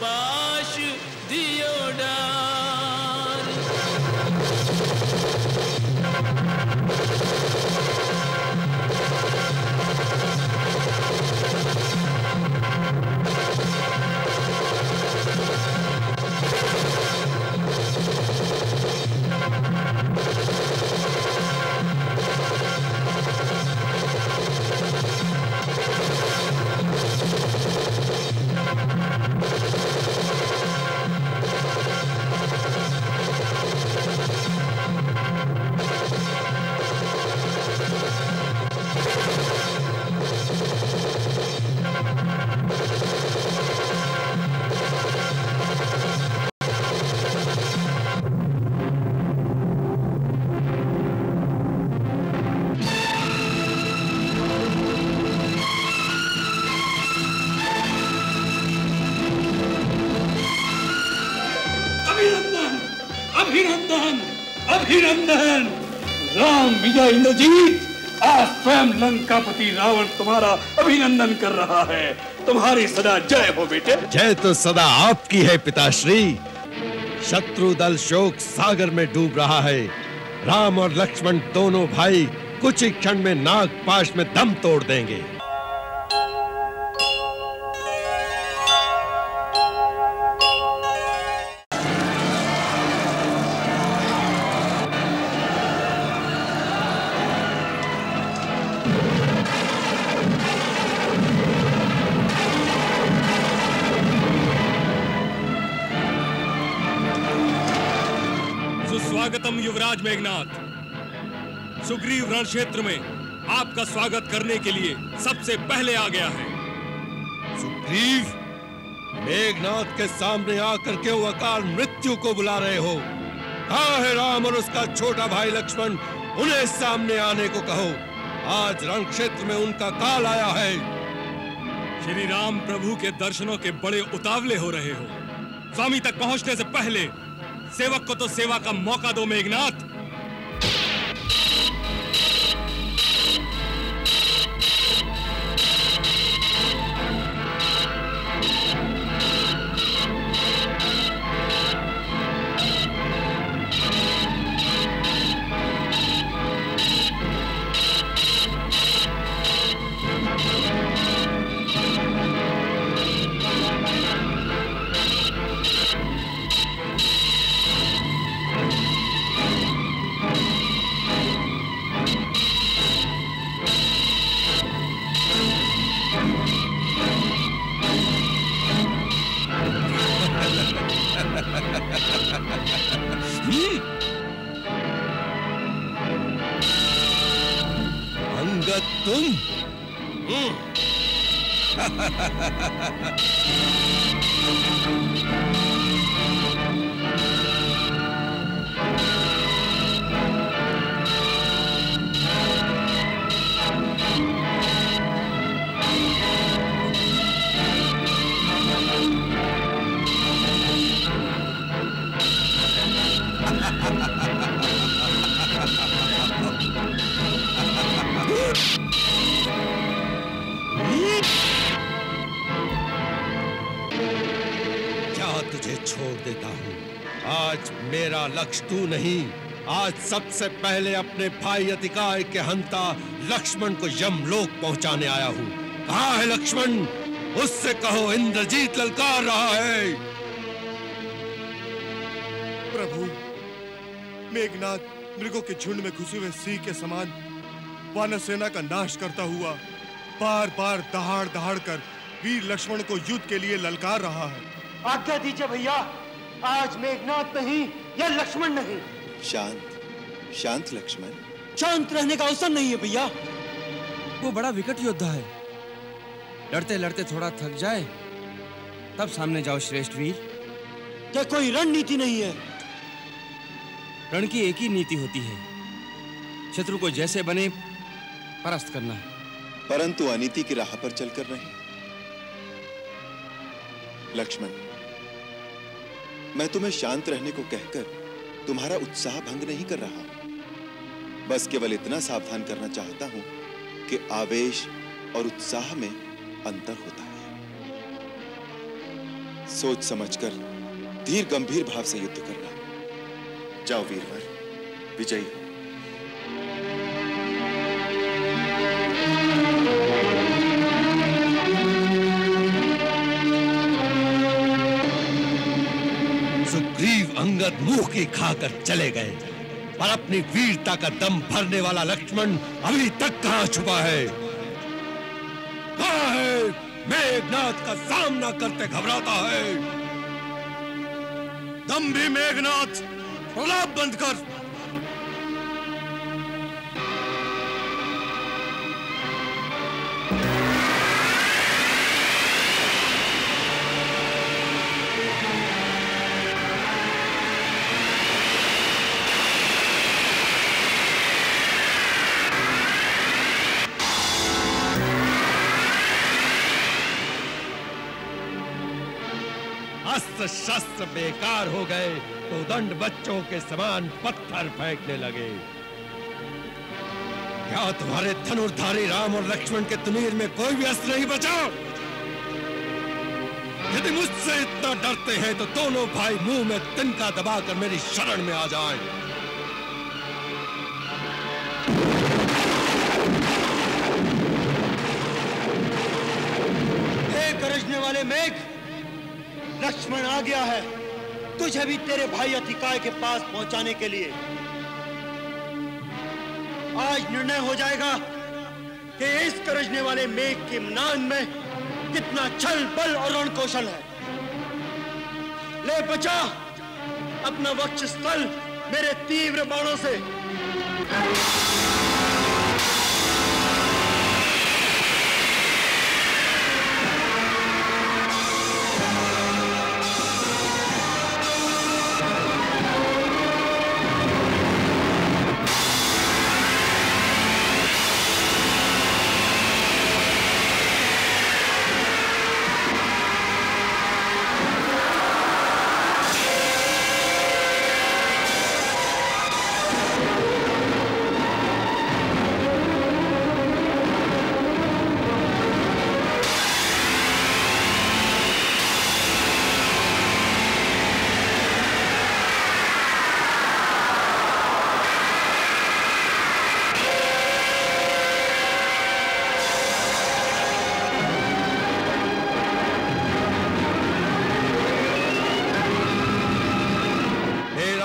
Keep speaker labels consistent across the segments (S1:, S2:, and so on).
S1: पाश दियो डार।
S2: अभिनंदन अभिनंदन। राम विजय इंद्रजीत, आज स्वयं लंकापति रावण तुम्हारा अभिनंदन कर रहा है। तुम्हारी सदा जय हो बेटे।
S3: जय तो सदा आपकी है पिताश्री। शत्रु दल शोक सागर में डूब रहा है। राम और लक्ष्मण दोनों भाई कुछ ही क्षण में नागपाश में दम तोड़ देंगे।
S4: सुस्वागतम युवराज मेघनाथ। सुग्रीव रण क्षेत्र में आपका स्वागत करने के लिए सबसे पहले आ गया है।
S3: सुग्रीव, मेघनाथ के सामने आकर के वो अकाल मृत्यु को बुला रहे हो। कहाँ है राम और उसका छोटा भाई लक्ष्मण? उन्हें सामने आने को कहो। आज रण क्षेत्र में उनका काल आया है।
S4: श्री राम प्रभु के दर्शनों के बड़े उतावले हो रहे हो। स्वामी तक पहुंचने से पहले सेवक को तो सेवा का मौका दो मेघनाथ।
S3: अंगद तुम तुझे छोड़ देता हूँ। आज मेरा लक्ष्य तू नहीं, आज सबसे पहले अपने भाई अतिकाय के हंता लक्ष्मण को यमलोक पहुंचाने आया हूँ। कहाँ है लक्ष्मण? उससे कहो इंद्रजीत ललकार रहा है।
S5: प्रभु, मेघनाथ मृगों के झुंड में घुसे हुए सिंह के समान वानर सेना का नाश करता हुआ बार बार दहाड़ दहाड़ कर वीर लक्ष्मण को युद्ध के लिए ललकार रहा है।
S6: आज्ञा दीजिए भैया, आज मेघनाथ नहीं या लक्ष्मण नहीं।
S7: शांत शांत लक्ष्मण।
S6: शांत रहने का अवसर नहीं है भैया।
S8: वो बड़ा विकट योद्धा है। लड़ते लड़ते थोड़ा थक जाए तब सामने जाओ श्रेष्ठ वीर।
S6: क्या कोई रणनीति नहीं है?
S8: रण की एक ही नीति होती है, शत्रु को जैसे बने परास्त करना है।
S7: परंतु अनीति की राह पर चलकर नहीं। लक्ष्मण, मैं तुम्हें शांत रहने को कहकर तुम्हारा उत्साह भंग नहीं कर रहा, बस केवल इतना सावधान करना चाहता हूं कि आवेश और उत्साह में अंतर होता है। सोच समझकर धीर गंभीर भाव से युद्ध करना। जाओ वीरवर, विजयी हो।
S3: सुग्रीव अंगद मुंह की खाकर चले गए, पर अपनी वीरता का दम भरने वाला लक्ष्मण अभी तक कहां छुपा है? कहां है? मेघनाथ का सामना करते घबराता है।
S5: दम भी मेघनाथ, प्रलाप बंद कर।
S3: अस्त्र शस्त्र बेकार हो गए तो दंड बच्चों के समान पत्थर फेंकने लगे। क्या तुम्हारे धनुर्धारी राम और लक्ष्मण के तुनीर में कोई भी अस्त्र नहीं बचा? यदि मुझसे इतना डरते हैं तो दोनों भाई मुंह में तिनका दबाकर मेरी शरण में आ जाएं।
S6: हे गरजने वाले मेघ, लक्ष्मण आ गया है तुझे भी तेरे भाई अतिकाय के पास पहुंचाने के लिए। आज निर्णय हो जाएगा कि इस गरजने वाले मेघ के म्यान में कितना छल बल और रणकौशल है। ले बचा अपना वक्षस्थल मेरे तीव्र बाणों से।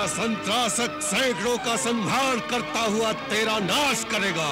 S3: संत्रासक सैकड़ों का संहार करता हुआ तेरा नाश करेगा।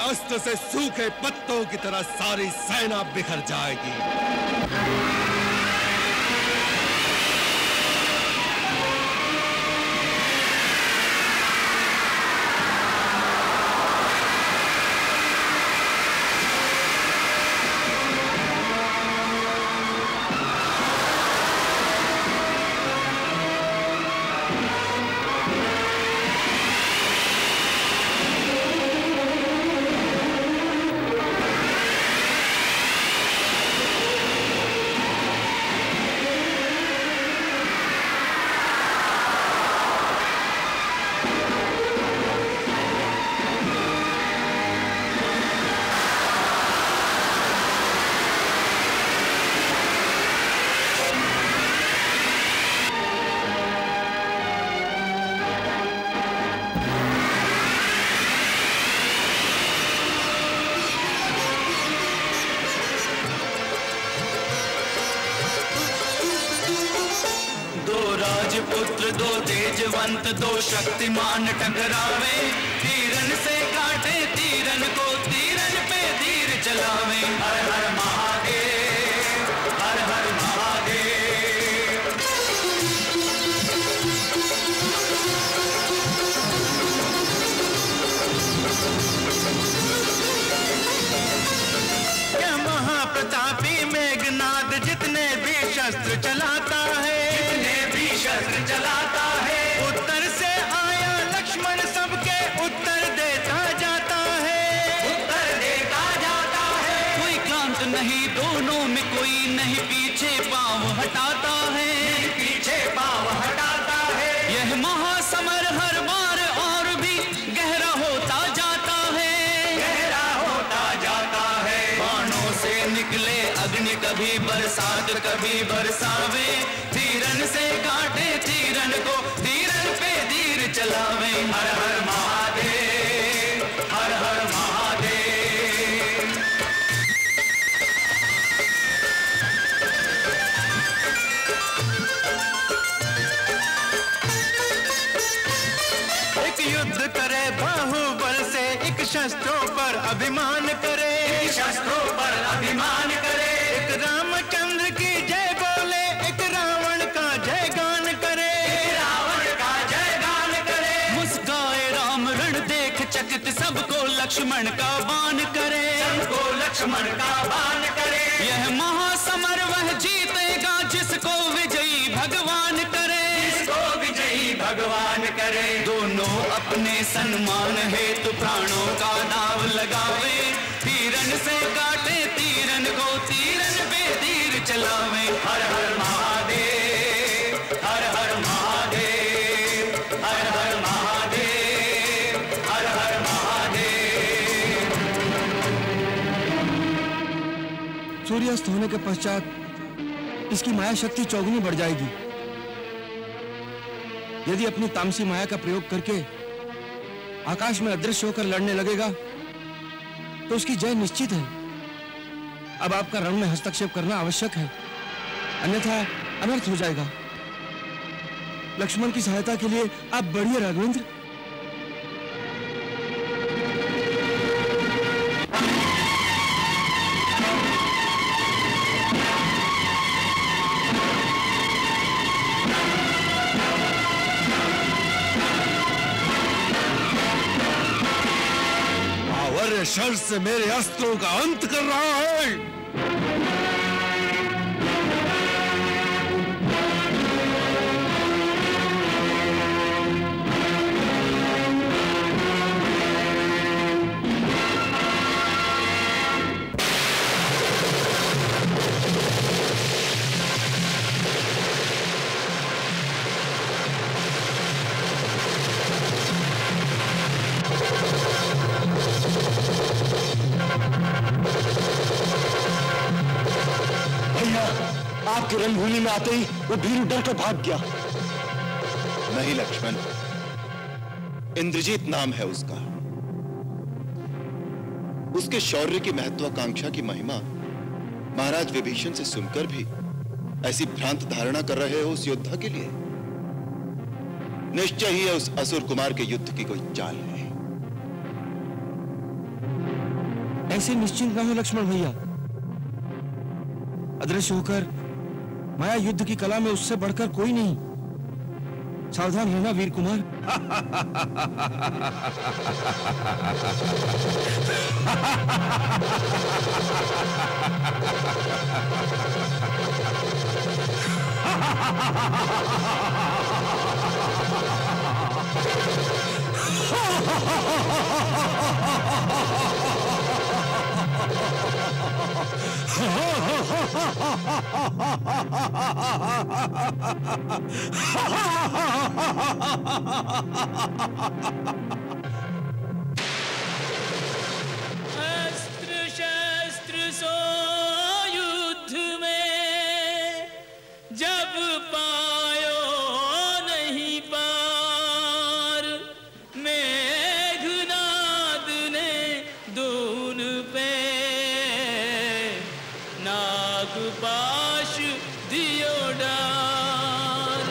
S3: अस्त्र से सूखे पत्तों की तरह सारी सेना बिखर जाएगी।
S1: पुत्र दो तेजवंत दो शक्तिमान टकरावे, तीरन से काटे तीरन को, तीरन पे तीर चलावे। हर हर महादेव, हर हर महादेव।
S9: क्या महाप्रतापी मेघनाद जितने भी शस्त्र चलाता है,
S1: जितने भी शस्त्र चलाता है।
S9: उत्तर से आया लक्ष्मण सबके उत्तर देता जाता है,
S1: उत्तर देता जाता है। कोई क्लांत नहीं दोनों में, कोई नहीं पीछे पांव हटाता है, पीछे पांव हटाता है। यह महासमर हर बार और भी गहरा होता जाता है, गहरा होता जाता है। बाणों से निकले अग्नि कभी बरसात कभी बरसावे, तीरन से काटे तीरन को, तीरन पे तीर चलावे। हर हर महादेव, हर हर महादेव।
S9: एक युद्ध करे बाहुबल से, एक शस्त्रों पर अभिमान करे,
S1: शस्त्रों पर अभिमान करे।
S9: एक रामचंद्र की जय बोले, एक रावण का जय गान करे,
S1: रावण का जय गान करे। मुस्काए राम रण देख चकित, सबको लक्ष्मण का बाण करे, सबको लक्ष्मण का बाण करे। यह महासमर वह जीतेगा जिसको विजयी भगवान करे, जिसको विजयी भगवान करे। दोनों अपने सन्मान हेतु प्राणों का दाव लगावे, तीरन से काटे तीरन को, तीरन पे तीर चलावे। हर हर महादेव, हर हर महादेव, हर हर महादेव, हर हर महादेव।
S8: सूर्यास्त होने के पश्चात इसकी माया शक्ति चौगुनी बढ़ जाएगी। यदि अपनी तामसी माया का प्रयोग करके आकाश में अदृश्य होकर लड़ने लगेगा तो उसकी जय निश्चित है। अब आपका रण में हस्तक्षेप करना आवश्यक है, अन्यथा अनर्थ हो जाएगा। लक्ष्मण की सहायता के लिए आप बढ़िए राघवेंद्र।
S3: शर से मेरे अस्त्रों का अंत कर रहा है।
S6: आपकी रणभूमि में आते ही वो भीरू डर कर भाग गया।
S7: नहीं लक्ष्मण, इंद्रजीत नाम है उसका। उसके शौर्य की महत्वाकांक्षा की महिमा महाराज विभीषण से सुनकर भी ऐसी भ्रांत धारणा कर रहे हो उस योद्धा के लिए? निश्चय ही उस असुर कुमार के युद्ध की कोई चाल है।
S8: ऐसे निश्चिंत ना हो लक्ष्मण भैया। अदृश्य होकर माया युद्ध की कला में उससे बढ़कर कोई नहीं। सावधान रहना वीर कुमार।
S1: अस्त्र शस्त्र सो युद्ध में जब पायो नहीं पार, मेघनाद ने दून पे नागपाश दियो डार।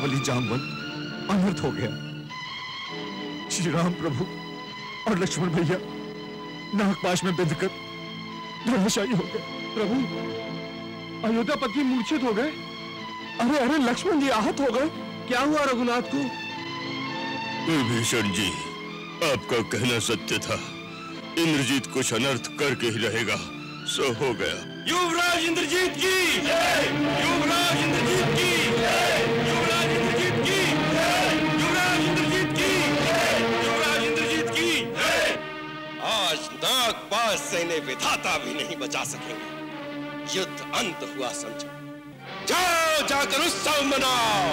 S10: बलि जामवंत अनर्थ हो गया। श्री राम प्रभु और लक्ष्मण भैया नागपाश में बिंधकर धराशायी हो गए। प्रभु, अयोध्यापति मूर्छित हो गए। अरे अरे, लक्ष्मण जी आहत हो गए। क्या हुआ रघुनाथ को?
S11: विभीषण जी, आपका कहना सत्य था। इंद्रजीत कुछ अनर्थ करके ही रहेगा, सो हो गया।
S6: युवराज इंद्रजीत की जय! युवराज इंद्रजीत की जय! युवराज इंद्रजीत की जय! युवराज इंद्रजीत की जय! युवराज इंद्रजीत की जय!
S3: आज नागपाश से इन्हें विधाता भी नहीं बचा सकेंगे। युद्ध अंत हुआ समझो। जाओ, जाकर उत्सव मनाओ।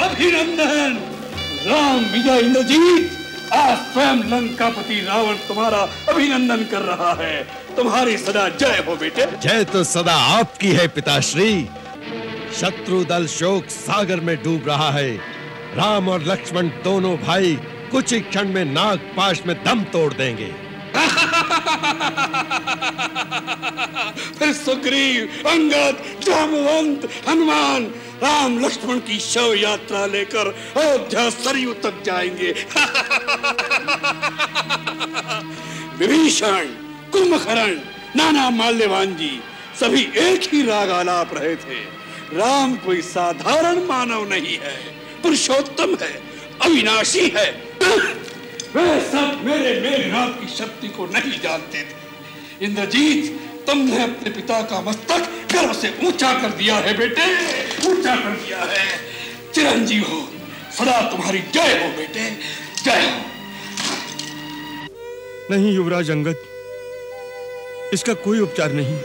S2: अभिनंदन। राम विजय इंद्रजीत, आज स्वयं लंकापति रावण तुम्हारा अभिनंदन कर रहा है। तुम्हारी सदा जय हो बेटे।
S3: जय तो सदा आपकी है पिताश्री। शत्रु दल शोक सागर में डूब रहा है। राम और लक्ष्मण दोनों भाई कुछ ही क्षण में नागपाश में दम तोड़ देंगे।
S2: फिर सुग्रीव, अंगद, जामवंत, हनुमान, राम लक्ष्मण की शव यात्रा लेकर अयोध्या सरयू तक जाएंगे। विभीषण, कुंभकर्ण, नाना माल्यवान जी सभी एक ही राग आलाप रहे थे। राम कोई साधारण मानव नहीं है, पुरुषोत्तम है, अविनाशी है। वे सब मेरे मेघनाद की शक्ति को नहीं जानते थे। इंद्रजीत, तुमने अपने पिता का मस्तक गर्व से ऊंचा कर दिया है बेटे, ऊंचा कर दिया है। चिरंजीव हो, सदा तुम्हारी जय हो बेटे, जय हो।
S8: नहीं युवराज अंगद, इसका कोई उपचार नहीं।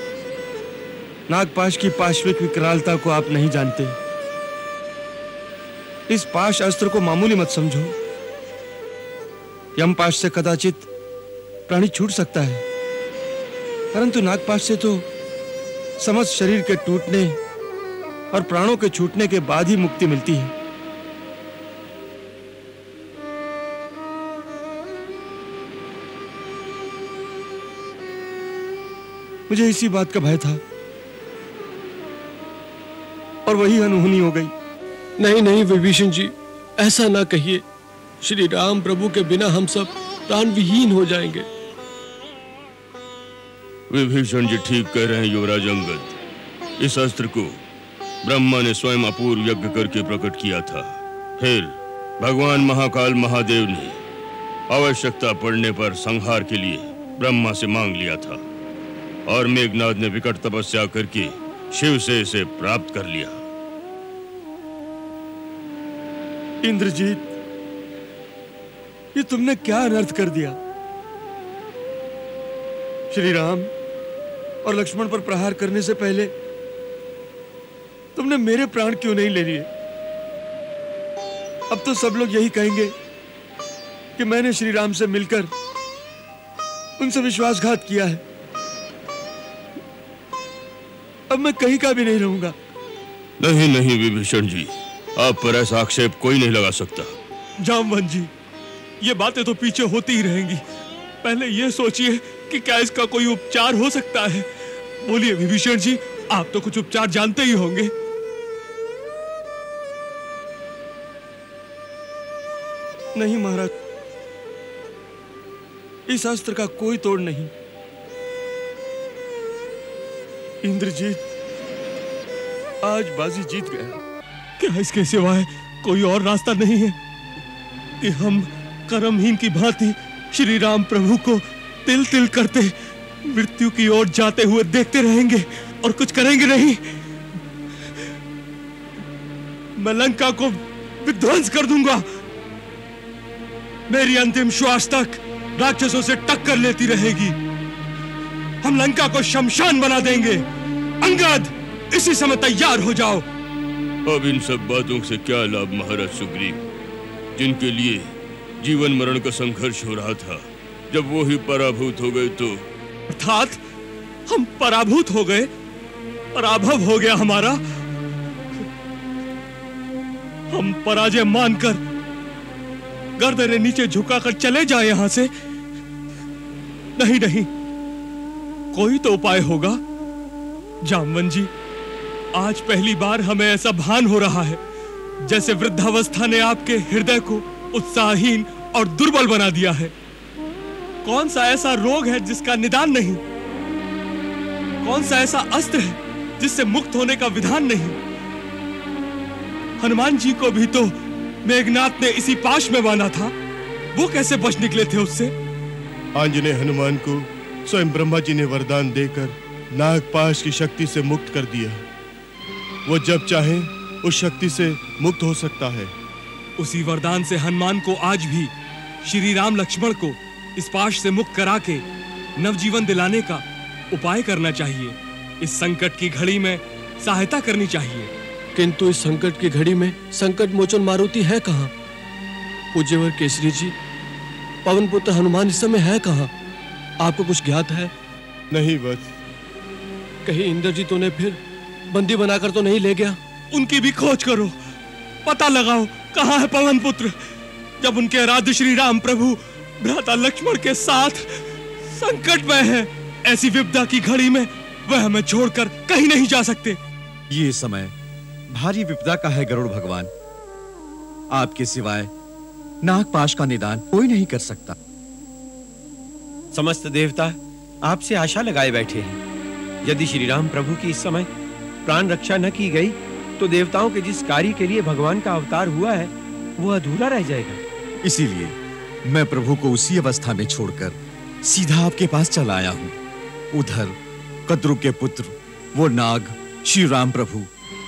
S8: नागपाश की पाश्विक विकरालता को आप नहीं जानते। इस पाश अस्त्र को मामूली मत समझो। यमपाश से कदाचित प्राणी छूट सकता है, परंतु नागपाश से तो समस्त शरीर के टूटने और प्राणों के छूटने के बाद ही मुक्ति मिलती है। मुझे इसी बात का भय था और वही अनहोनी हो गई।
S12: नहीं नहीं विभीषण जी, ऐसा ना कहिए। श्री राम प्रभु के बिना हम सब प्राण विहीन हो जाएंगे।
S11: विभीषण जी ठीक कह रहे हैं युवराज अंगद। इस अस्त्र को ब्रह्मा ने स्वयं अपूर्व यज्ञ करके प्रकट किया था। फिर भगवान महाकाल महादेव ने आवश्यकता पड़ने पर संहार के लिए ब्रह्मा से मांग लिया था और मेघनाद ने विकट तपस्या करके शिव से इसे प्राप्त कर लिया।
S8: इंद्रजीत, ये तुमने क्या अनर्थ कर दिया। श्री राम और लक्ष्मण पर प्रहार करने से पहले
S10: तुमने मेरे प्राण क्यों नहीं ले लिए? अब तो सब लोग यही कहेंगे कि मैंने श्री राम से मिलकर उनसे विश्वासघात किया है। अब मैं कहीं का भी नहीं रहूंगा।
S11: नहीं नहीं विभीषण जी, आप पर ऐसा आक्षेप कोई नहीं लगा सकता।
S4: जामवंत जी, ये बातें तो पीछे होती ही रहेंगी। पहले ये सोचिए कि क्या इसका कोई उपचार हो सकता है। बोलिए विभीषण जी, आप तो कुछ उपचार जानते ही होंगे।
S10: नहीं महाराज, इस अस्त्र का कोई तोड़ नहीं। इंद्रजीत आज बाजी जीत गया।
S4: क्या इसके सिवाय कोई और रास्ता नहीं है कि हम कर्महीन की भांति श्री राम प्रभु को तिल तिल करते मृत्यु की ओर जाते हुए देखते रहेंगे और कुछ करेंगे नहीं? मैं लंका को विध्वंस कर दूंगा। मेरी अंतिम श्वास तक राक्षसों से टक्कर लेती रहेगी। हम लंका को शमशान बना देंगे। अंगद, इसी समय तैयार हो जाओ।
S11: अब इन सब बातों से क्या लाभ महाराज सुग्रीव, जिनके लिए जीवन मरण का संघर्ष हो रहा था, जब वो ही पराभूत हो गए तो?
S4: अर्थात हम पराभूत हो गए, पराभव हो गया हमारा। हम पराजय मानकर गर्दन नीचे झुकाकर चले जाए यहां से? नहीं नहीं, कोई तो उपाय होगा। जामवंत जी, आज पहली बार हमें ऐसा भान हो रहा है जैसे वृद्धावस्था ने आपके हृदय को उत्साहहीन और दुर्बल बना दिया है। कौन सा ऐसा रोग है जिसका निदान नहीं? कौन सा ऐसा अस्त्र है जिससे मुक्त होने का विधान नहीं? हनुमान जी को भी तो मेघनाथ ने इसी पाश में बांधा था, वो कैसे बच निकले थे उससे?
S5: आंजनेय हनुमान को स्वयं ब्रह्मा जी ने वरदान देकर नागपाश की शक्ति से मुक्त कर दिया। वो जब चाहे उस शक्ति से मुक्त हो सकता है।
S4: उसी वरदान से हनुमान को आज भी श्री राम लक्ष्मण को इस पाश से मुक्त करा के नवजीवन दिलाने का उपाय करना चाहिए। इस संकट की घड़ी में सहायता करनी चाहिए।
S12: किंतु इस संकट की घड़ी में संकट मोचन मारुति है कहाँ? पूज्यवर केसरी जी, पवन पुत्र हनुमान इस समय है कहाँ? आपको कुछ ज्ञात है?
S5: नहीं वत्स।
S12: कहीं इंद्रजीत उन्हें फिर बंदी बनाकर तो नहीं ले गया?
S4: उनकी भी खोज करो, पता लगाओ कहाँ है पवन पुत्र। जब उनके आराध्य श्री राम प्रभु भ्राता लक्ष्मण के साथ संकट में है, ऐसी विपदा की घड़ी में वह हमें छोड़कर कहीं नहीं जा सकते।
S10: ये समय भारी विपदा का है गरुड़ भगवान। आपके सिवाय नागपाश का निदान कोई नहीं कर सकता।
S13: समस्त देवता आपसे आशा लगाए बैठे हैं। यदि श्री राम प्रभु की इस समय प्राण रक्षा न की गई तो देवताओं के जिस कार्य के लिए भगवान का अवतार हुआ है वो अधूरा रह जाएगा।
S10: इसीलिए मैं प्रभु को उसी अवस्था में छोड़कर सीधा आपके पास चला आया हूँ। उधर कद्रु के पुत्र वो नाग श्री राम प्रभु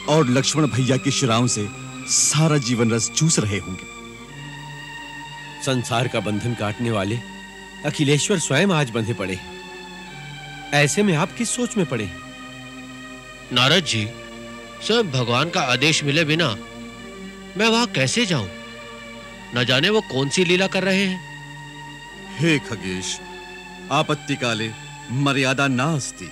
S10: और लक्ष्मण भैया की शिराओं से सारा जीवन रस चूस रहे होंगे।
S13: संसार का बंधन काटने वाले अखिलेश्वर स्वयं आज बंधे पड़े हैं। ऐसे में आप किस सोच में पड़े?
S14: नारद जी, स्वयं भगवान का आदेश मिले बिना मैं वहां कैसे जाऊं? न जाने वो कौन सी लीला कर रहे हैं।
S10: हे खगेश, आपत्ति काले मर्यादा नास्ति।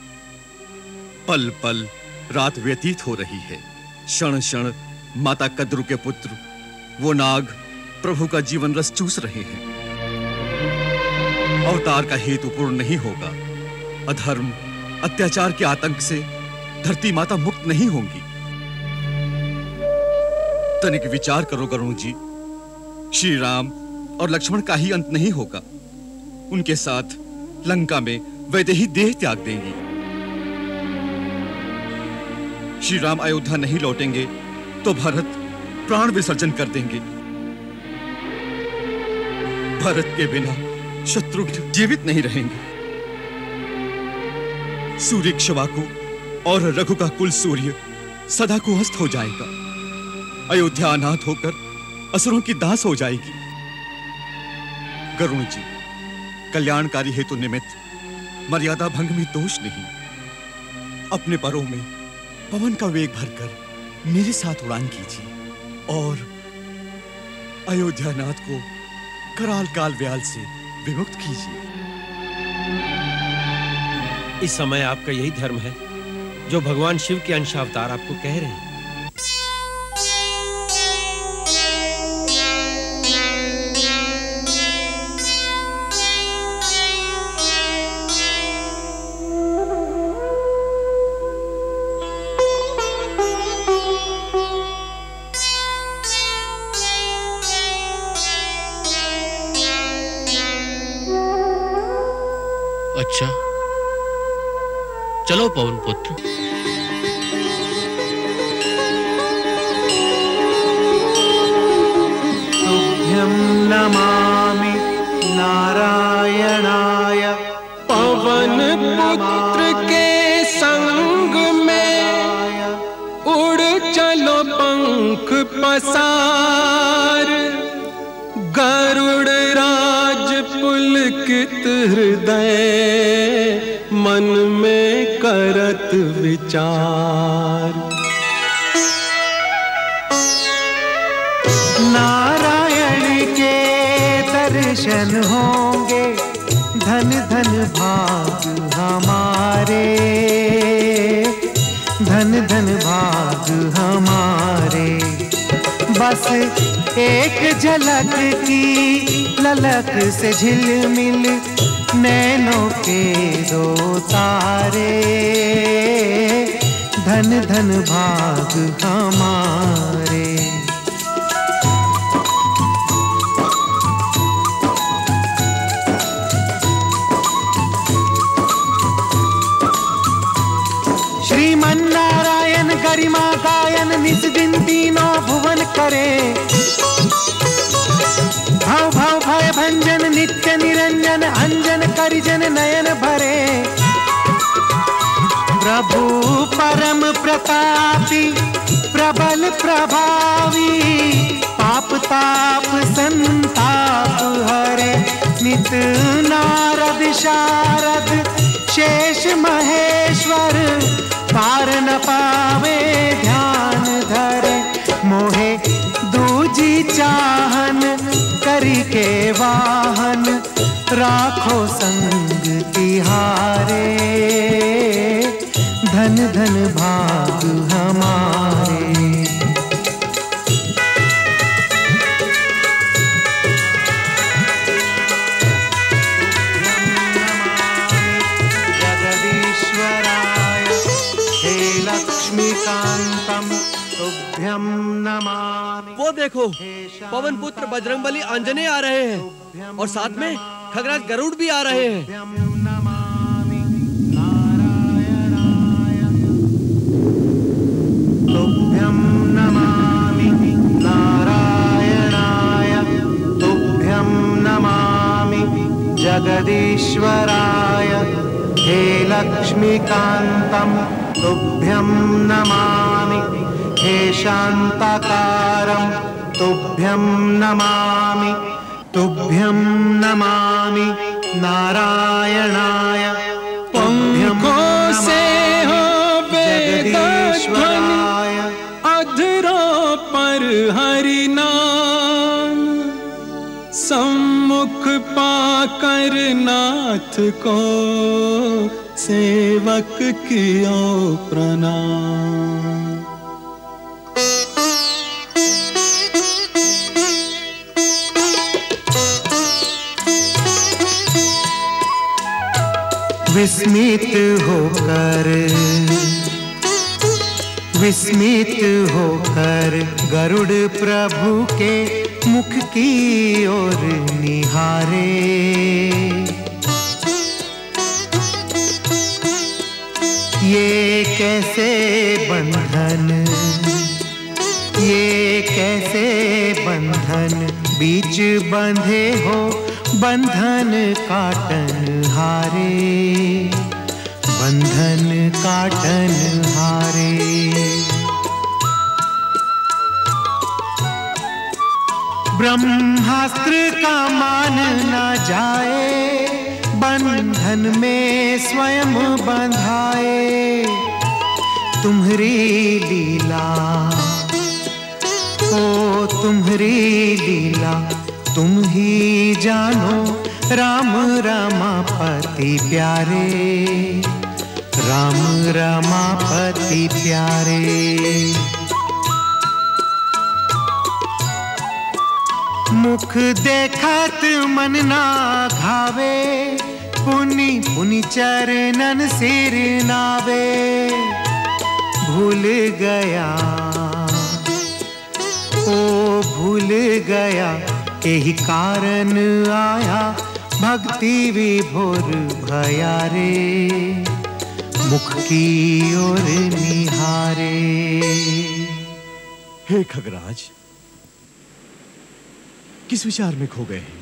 S10: पल पल रात व्यतीत हो रही है। क्षण क्षण माता कद्रु के पुत्र वो नाग प्रभु का जीवन रस चूस रहे हैं। अवतार का हेतु पूर्ण नहीं होगा। अधर्म अत्याचार के आतंक से धरती माता मुक्त नहीं होंगी। तनिक विचार करो गरुण जी, श्री राम और लक्ष्मण का ही अंत नहीं होगा। उनके साथ लंका में वैदेही देह त्याग देंगी। श्री राम अयोध्या नहीं लौटेंगे तो भरत प्राण विसर्जन कर देंगे। भरत के बिना शत्रुघ्न जीवित नहीं रहेंगे। सूर्यक्षवाकु और रघु का कुल सूर्य सदा को अस्त हो जाएगा। अयोध्या अनाथ होकर असुरों की दास हो जाएगी। गरुण जी, कल्याणकारी हेतु निमित्त मर्यादा भंग में दोष नहीं। अपने परों में पवन का वेग भरकर मेरे साथ उड़ान कीजिए और अयोध्यानाथ को कराल काल व्याल से विमुक्त कीजिए।
S13: इस समय आपका यही धर्म है जो भगवान शिव के अंशावतार आपको कह रहे हैं।
S14: अच्छा, चलो पवन पुत्र।
S9: तुभ्यं नमामि नारायणाय।
S15: पवन पुत्र के संग में उड़ चलो पंख पसार, गरुड़ राज पुलकित हृदय मन में करत विचार।
S9: नारायण के दर्शन होंगे, धन धन भाग हमारे, धन धन भाग हमारे। बस एक झलक की ललक से झिलमिल नैनों के दो तारे, धन धन भाग हमारे। श्रीमन्नारायण गरिमा गायन निज दिन तीनों भुवन करे, भव भव भय भंजन नित्य निरंजन अंजन करिजन नयन भरे। प्रभु परम प्रतापी प्रबल प्रभावी, पाप ताप संताप हरे। नित नारद शारद शेष महेश्वर, पार न पावे ध्यान धरे। मोहे दूजी चाहन करी के वाहन, राखो संग तिहारे, धन धन भाग हमारे। जगदीश्वराय हे लक्ष्मीकांतम तुभ्यं नमामि।
S12: वो देखो, पवन पुत्र बजरंगबली आंजनेय आ रहे हैं और साथ में खगराज गरुड़ भी आ रहे हैं।
S9: तुभ्यं नमामि नारायणाय, तुभ्यं नमामि जगदीश्वराय हे लक्ष्मीकांतम तुभ्यं नमामि। हे शांताकारं तुभ्यं नमामि, तुभ्यं नमामि नारायणाय।
S15: पंखों से हो वेदध्वनि, अधरों पर हरि नाम, सम्मुख पाकर नाथ को सेवक कियो प्रणाम।
S9: विस्मित होकर गरुड़ प्रभु के मुख की ओर निहारे। ये कैसे बंधन बीच बंधे हो, बंधन काटन हारे, बंधन काटन हारे। ब्रह्मास्त्र का मान न जाए, बंधन में स्वयं बंधाए।
S15: तुम्हारी लीला, ओ तुम्हारी लीला तुम ही जानो। राम रमापति प्यारे, राम रमापति प्यारे। मुख देखत मन ना घावे, पुनि पुनि चरणन सिर नावे। भूल गया, ओ भूल गया, यही कारण आया भक्ति विभोर भया रे। मुख की ओर निहारे।
S10: हे खगराज, किस विचार में खो गए हैं?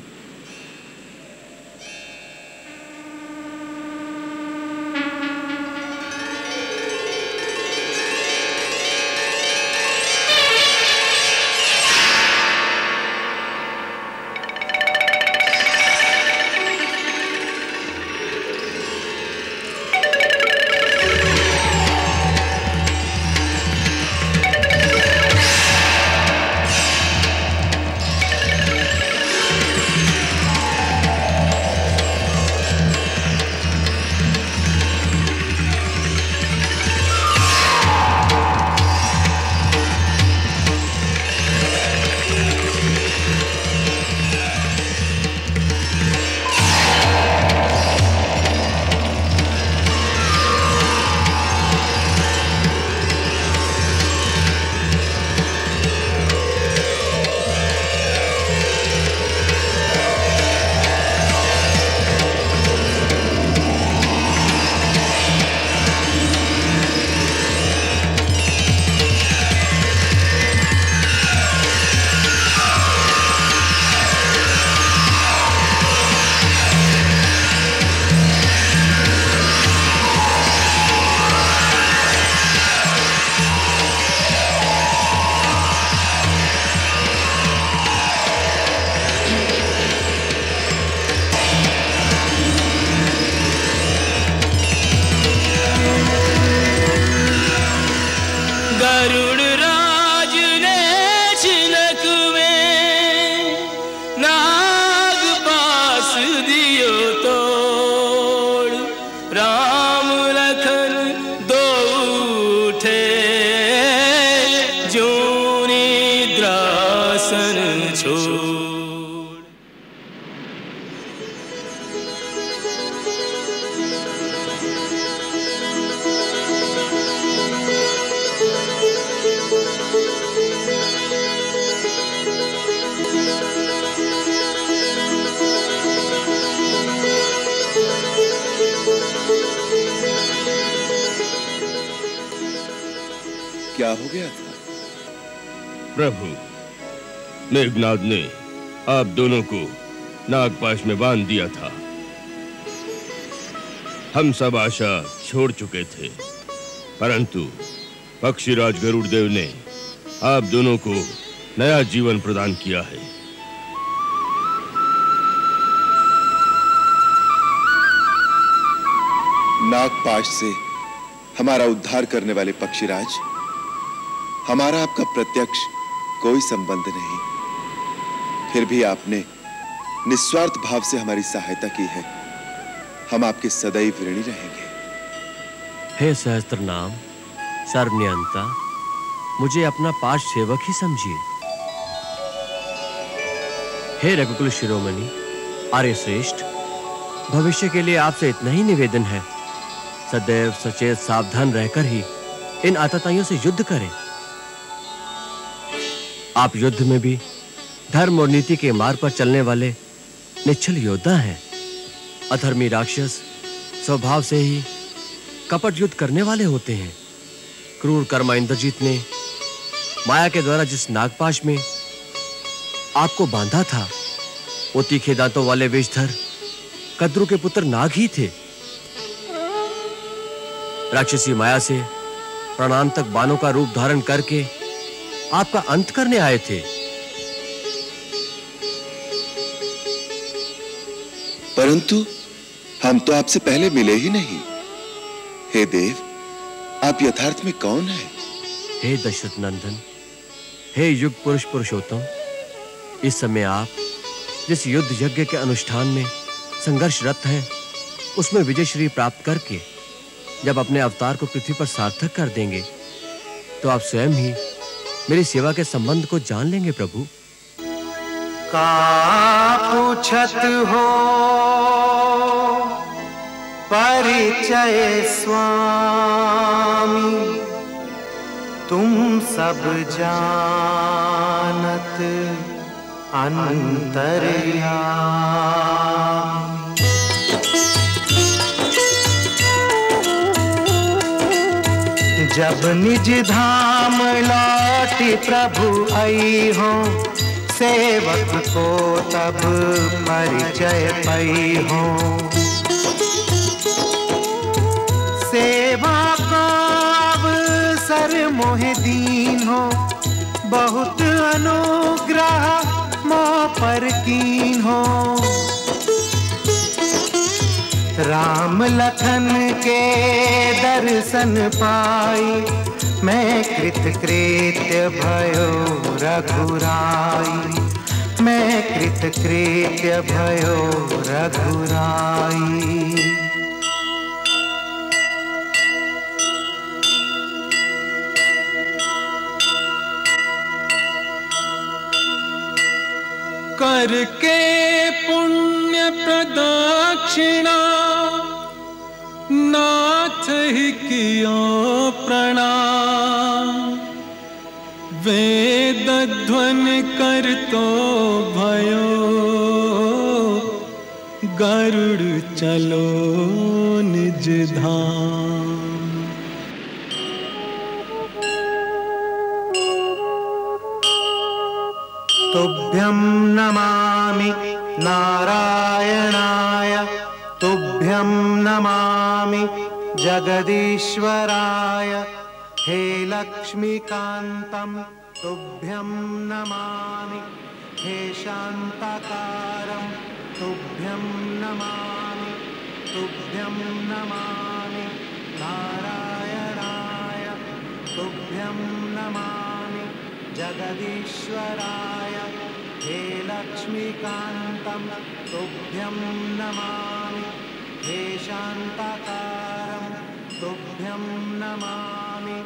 S7: क्या हो गया था?
S11: प्रभु, मेघनाद ने आप दोनों को नागपाश में बांध दिया था। हम सब आशा छोड़ चुके थे, परंतु पक्षीराज गरुड़देव ने आप दोनों को नया जीवन प्रदान किया है।
S7: नागपाश से हमारा उद्धार करने वाले पक्षीराज, हमारा आपका प्रत्यक्ष कोई संबंध नहीं, फिर भी आपने निस्वार्थ भाव से हमारी सहायता की है। हम आपके सदैव ऋणी रहेंगे।
S16: हे सहस्त्र नाम सर्वनियंता, मुझे अपना पार्ष सेवक ही समझिए। हे रघुकुल शिरोमणि आर्य श्रेष्ठ, भविष्य के लिए आपसे इतना ही निवेदन है, सदैव सचेत सावधान रहकर ही इन आतताइयों से युद्ध करें। आप युद्ध में भी धर्म और नीति के मार्ग पर चलने वाले निश्चल योद्धा हैं। अधर्मी राक्षस स्वभाव से ही कपट युद्ध करने वाले होते हैं। क्रूर कर्मा इंद्रजीत ने माया के द्वारा जिस नागपाश में आपको बांधा था, वो तीखे दांतों वाले विषधर कद्रु के पुत्र नाग ही थे। राक्षसी माया से प्राणांतक बाणों का रूप धारण करके आपका अंत करने आए थे।
S7: परंतु हम तो आपसे पहले मिले ही नहीं। हे देव, आप यथार्थ में कौन है?
S16: हे दशरथ नंदन, हे युग पुरुष पुरुषोत्तम, इस समय आप जिस युद्ध यज्ञ के अनुष्ठान में संघर्षरत हैं, उसमें विजय श्री प्राप्त करके जब अपने अवतार को पृथ्वी पर सार्थक कर देंगे तो आप स्वयं ही मेरी सेवा के संबंध को जान लेंगे प्रभु।
S15: का पूछत हो परिचय स्वामी, तुम सब जानत अंतर्यामी। जब निज धाम लौटी प्रभु आई हो, सेवक को तब परिचय पाई हो। सेवा का अवसर मोहि दीन हो, बहुत अनुग्रह मोह पर कीन हो। राम लखन के दर्शन पाई, मैं कृतकृत्य भयो रघुराई। मैं कृतकृत्य भयो रघुराई।
S9: करके पुण्य प्रदक्षिणा, नाथ ही कियो प्रणाम। वेद ध्वनि कर तो भयो, गरुड़ चलो निज धाम।
S15: तुभ्यं नमामि नारायणाय, तुभ्यं नमामि जगदीश्वराय। हे लक्ष्मीकान्तं तुभ्यं नमामि, हे शान्ताकारं तुभ्यं नमामि। तुभ्यं नमामि नारायणाय, तुभ्यं नमामि जगदीश्वराय। हे लक्ष्मीकान्तं तुभ्यं नमामि, हे शान्ताकारं तुभ्यं नमामि।